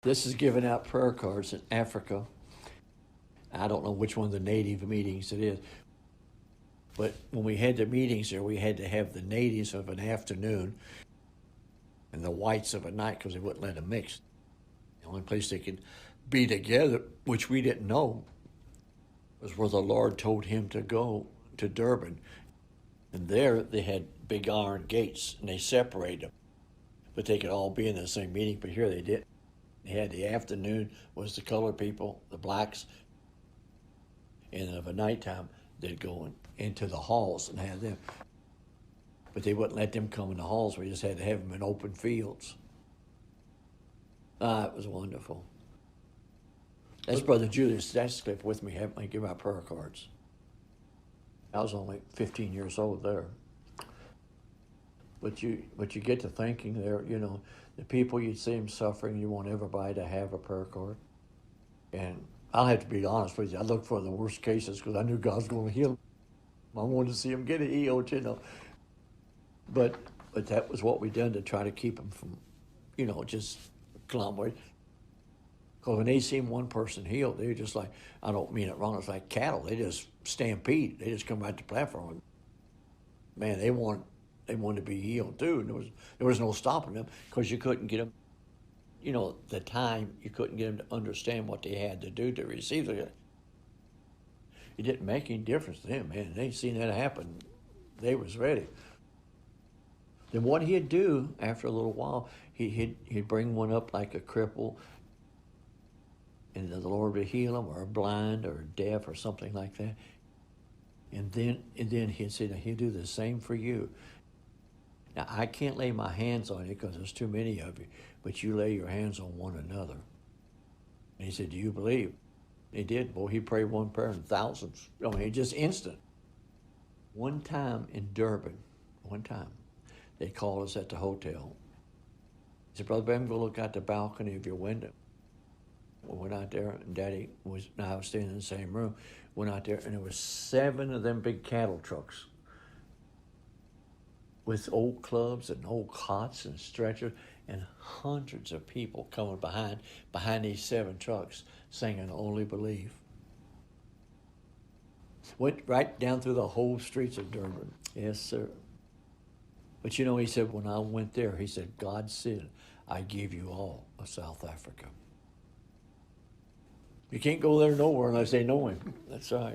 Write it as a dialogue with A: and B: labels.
A: This is giving out prayer cards in Africa. I don't know which one of the native meetings it is, but when we had the meetings there, we had to have the natives of an afternoon and the whites of a night because they wouldn't let them mix. The only place they could be together, which we didn't know, was where the Lord told him to go, to Durban. And there they had big iron gates, and they separated them. But they could all be in the same meeting, but here they didn't. They had the afternoon was the colored people, the blacks, and of a nighttime they'd go into the halls and have them. But they wouldn't let them come in the halls. We just had to have them in open fields. It was wonderful. That's Brother Julius Statscliffe with me, helped me give out prayer cards. I was only 15 years old there. But you get to thinking there, the people you see them suffering, you want everybody to have a prayer card. And I'll have to be honest with you, I looked for the worst cases because I knew God was going to heal them. I wanted to see them get healed, But that was what we done to try to keep them from, just conglomerate. Because when they seen one person healed, they were just like, I don't mean it wrong, it's like cattle. They just stampede. They just come right to the platform. Man, they wanted to be healed too. And there was no stopping them because you couldn't get them, the time, you couldn't get them to understand what they had to do to receive it. It didn't make any difference to them, man. They seen that happen. They was ready. Then what he'd do after a little while, he'd bring one up like a cripple, and the Lord would heal him, or a blind, or deaf, or something like that. And then he'd say, now he'll do the same for you. Now, I can't lay my hands on you because there's too many of you, but you lay your hands on one another. And he said, do you believe? He did. Boy, he prayed one prayer in thousands. Just instant. One time in Durban, they called us at the hotel. He said, Brother Bam, go look out the balcony of your window. We went out there, and Daddy I was staying in the same room. Went out there, and there was 7 of them big cattle trucks with old clubs and old cots and stretchers, and hundreds of people coming behind these 7 trucks singing Only Believe. Went right down through the whole streets of Durban. Yes, sir. But he said, when I went there, he said, God said, I give you all of South Africa. You can't go there nowhere unless they know him. That's right.